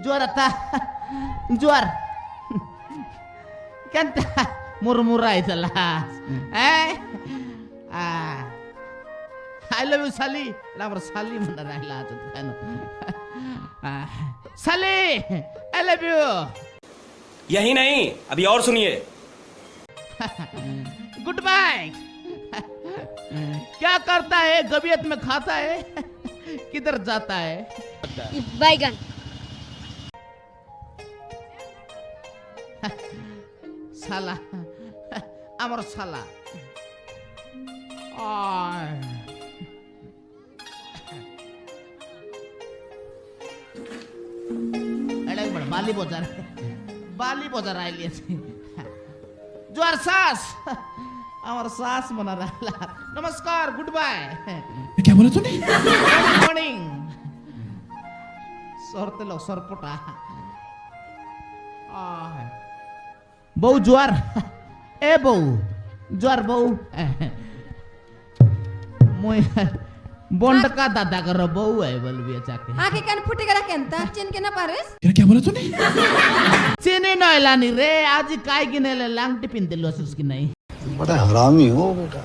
জোয়ার আতা জোয়ার কেনতা মুরমুরাই চালাস I love you Sally লাবর সালি মনে রাইলা আজ কেন Sally I love you यही नहीं अभी और सुनिए गुड बाय क्या करता है गबियत में खाता है किधर जाता है बैगन साला আমার সালা বালি বজার আইলিয়েছে জোয়ার শ্বাস আমার শ্বাস মনে রাখলা নমস্কার গুড বাই क्या बोला तूने गुड मॉर्निंग सरते लो सरपटा बहू जोर ए बहू जोर बहू मोय बंड का दादा कर बहू है बलबिया जाके आके कान फुटे करा केंता चिन के ना पारेस क्या बोला तूने चिने नयलानी रे आज काय गिनेले लांगटी पिन दिलो उसकी नहीं बड़ा हरामी हो बेटा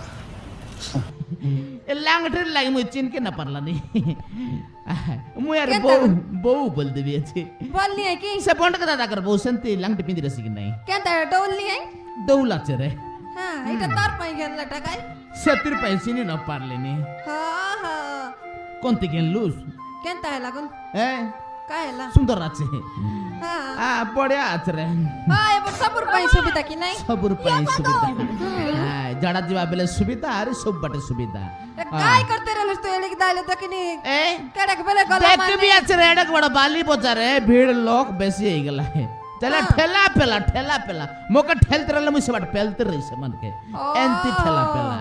ए लांगटी लागी मुझे चिन के ना परला नहीं मुझे यार बहू बहू बोल देवी अच्छी बोलनी है कि से बंड का दादा कर बहू संती लांगटी पिन दिलो उसकी नहीं केंता डोलनी है दौला चरे हां इटा तार पाई गेल लटकाय 70 पैसे नहीं ना पारले नहीं हां हां कोणती गेन लूज केंता है लागून काय हला सुंदर আছে हां बढिया আছে रे हां ए बट सबुर पाई सुविधा की नहीं सबुर पाई सुविधा जड़ा जीवा बेले सुविधा अरे सब बटे सुविधा काय करते रहलस तो एलिक दाले तकनी ए कड़क बेले गला देख भी আছে रे एडक बड़ा बाली बजार रे भीड़ लोग बेसी हो गेला है चला ठेला पेला मोका ठेलते रहले मुसे बट पेलते रही से मन के एंती ठेला पेला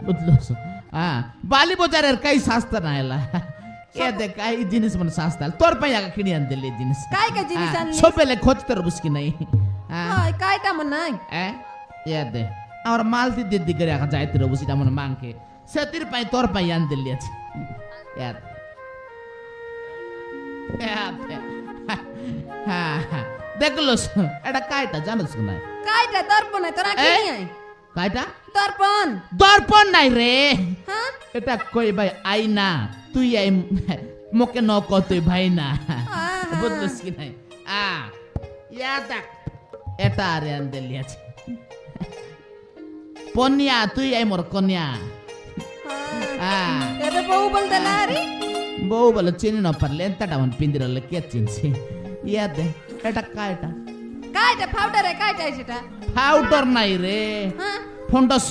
बुझलो बाली बजार रे कई सस्ता ना आला ये देख आई जिनिस मन सस्ता तोर पे आगा किनी आन देले जिनिस काय का जिनिस आन सोपेले खोजते रबुसकी नहीं हां काय ता मन नाही ये दे और मालती दीदी करे आगा जायते रबुसी ता मन मांग के 70 पाई तोर पे आन देले अछि यार हां देखलोस एटा कायटा जानस ना कायटा दर्पण है तोरा किनी है कायटा दर्पण নাই রে हां এটা কই ভাই আইনা তুই আই মোকে ন কত ভাই না বুঝলস কি নাই ইয়া দেখ এটা আরে আনদেলি আছে পনিয়া তুই আই মোর কন্যা এবে বউ বল দেলা রে বউ বল চিনি ন পারলে এতটা মন পিন্দিরলে কে চিনছি ইয়া দে এটা কায়টা পাউডার है কায়টা সেটা পাউডার নাই রে हां ফন্ডস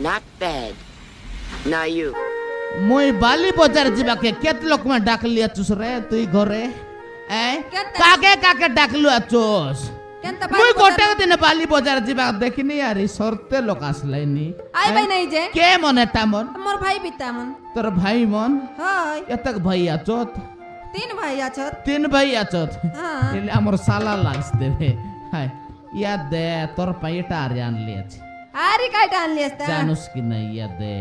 Not bad. Now you. মই বালি বাজার যাবাকে কেত লোক মে ডাকলি আছুস রে তুই ঘরে কাকে ডাকলু আছুস কেনতা মই গোটে দিন বালি বাজার যাবা দেখিনি আরে সরতে লোক আসলাইনি আই ভাই নাই যে কে মনে তামন মোর ভাই বিতামন তোর ভাই মন হাই এতক ভাই আছত তিন ভাই আছত এলে আমার সালা লাগস দেবে হাই ইয়া দে তোর পাইটা আর আনলি আছে আরে কাইটা আনলি আছে জানুস কি না ইয়া দে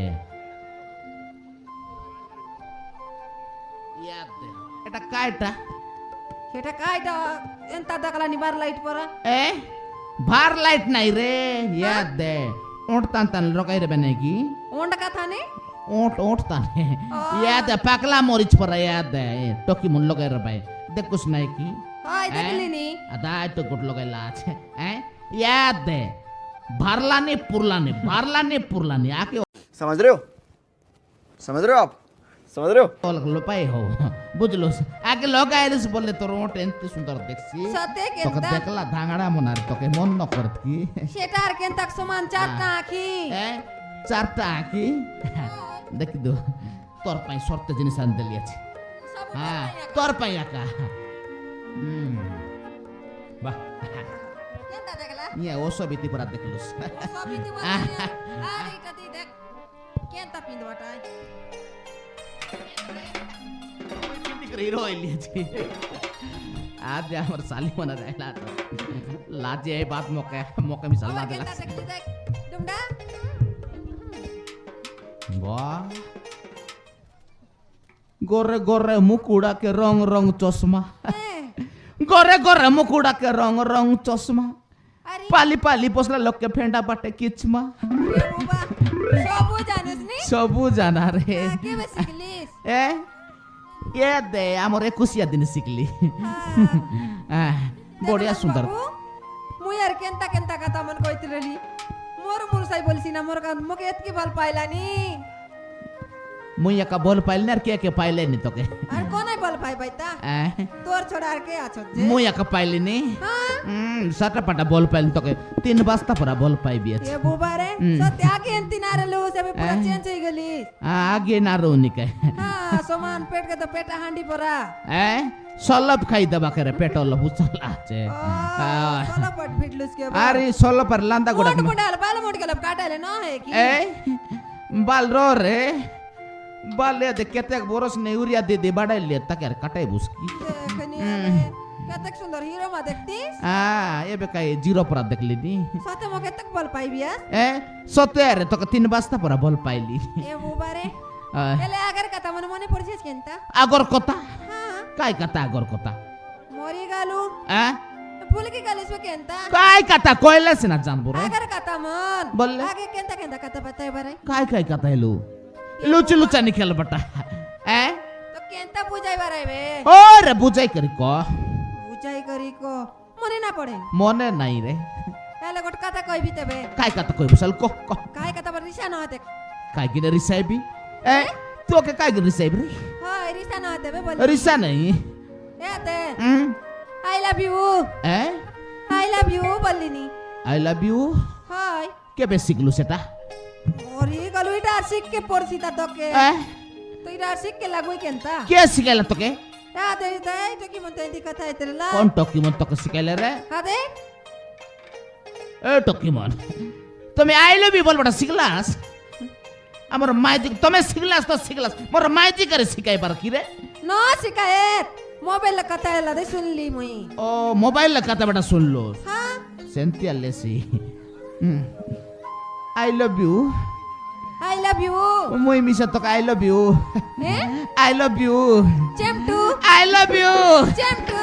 এটা কাইটা সেটা কাইটা এন্তা দেখলা নিবার লাইট পরা ভার লাইট নাই রে ইয়া দে ওট তান রকাই রে নাকি ওন্ড কথা নে ওট তানে ইয়া দে পাকলা মরিচ পরা ইয়া দে টকি মন লগাই রে ভাই দেখুস নাই কি হাই দেখলিনি আদা তো গুট লগাইলা আছে ইয়া দে भारलाने पुरलाने आके समझ रहे हो आप समझ रहे हो लो पाए हो बुझलो आगे लोग आए रे बोले तो रोट एंते सुंदर देखसी सते तो देखला धांगड़ा मनार तो के मन न करत की सेटार केन तक समान चारटा आखी चारटा आखी देख दो तोर पाई शर्त जिनिस आन देली अछि हां तोर पाई आका वाह केनता देखला ये ओसो बीती पर देखलुस ओसो बीती पर अरे कति देख केनता पिंद बटाई हीरो लिएছি आज আমার সালি মনে রাইলা লাজে এই বাত মকে মকে মিশাল না দিলা দেখলি দেখ ডুমডা বাহ गोरे गोरे मुकुड़ा के रंग रंग चश्मा गोरे गोरे मुकुड़ा के रंग रंग चश्मा আরে पाली पाली पोसला लोग के फेंडा बाटे किचमा এ বাবা সবু জানিস নি सबू जाना रे কে বেসিকলিস ए ये दे आमर 21 दिन सिकली बढ़िया सुंदर মুই আর কেনতা কেনতা কথা মন কইতিরলি মোর মুরসাই বলছি না মোর কান মকে এতকি ভাল পাইলানি मुई का बोल पाइल ना के पाइले नी तो के আর কোনাই বল পাই বাইতা তোর ছড়া আর কে আছো যে मुई का पाइले नी হ্যাঁ साटा पाटा बोल पाइल तो के 3 बस्ता पूरा बोल पाई बिया এ বুবারে সত্যি আগে এন্তিনারে লো সবে পুরা চেঞ্জ হই গলিস आगे ना रोनी के হ্যাঁ সমান পেট কে তো পেটা হান্ডি পরা सलप खाई दबा करे पेट्रोल बुचल आचे সলা পট ফিটলুস কে अरे सलप पर लांदा गोड़ा মোট মোটাল বাল মোট গেল কাটালে ন হে কি ए बाल रो रे बाल ले दे केते बोरस ने यूरिया दे दे बाडा ले तक यार कटाई बुसकी দেখনি কত সুন্দর হিরো মা দেখতিস एबे काई जीरो पर देखली नी সাথে মকে তক বল পাইবিয়া सते रे तो 3 बस्ता पर बोल पाइली এ বুবারে এলে আগের কথা মনে মনে পড়ছিস কেনতা আগর কথা হ্যাঁ काय कथा আগর কথা মরি গালু ভুল কি গালিস কেনতা काय कथा कोयले से ना जानबो रे আগের কথা মন বললে? আগে কেনতা কেনতা কথা বাতাই বারে काय कथा हेलो लुचु लुचा निकल बटा তো কেনতা বুঝাই বারাইবে ओरे बुझाई करी को বুঝাই করি কো মনে না পড়ে মনে নাই রে এলে গোট কথা কইবি তবে काय कथा कोई बसल को কাই কথা বার রিসা না দেখ काय गिने रिसाइबी तो के काय गिने रिसाइब रे হয় রিসা না দেবে বল रिसा नहीं এতে I love you I love you বললিনি आई लव यू হয় के बेसिकलु सेटा মরি গালু এটা আর শিখ কে পড়ছি তা তোকে তুই এটা আর শিখ কে লাগুই কেনতা के सिकाइला तो के আদে তাই তো কি মতে দি কথা আইতলা कौन टोकी मन तो के सिकाइले रे আদে ए टोकी मन তুমি आई लव यू बोल बटा सिकलास हमर माइजी तमे सिकलास तो सिकलास मोर माइजी करे सिकाई बार की रे नो शिकायत मोबाइल কথা এলা দে শুনলি মুই ओ मोबाइल ला कथा बटा सुन लो হ্যাঁ सेंटिया लेसी I love you I love you मुई मिसा तो आई लव यू এ आई लव यू চেমটু आई लव यू চেমটু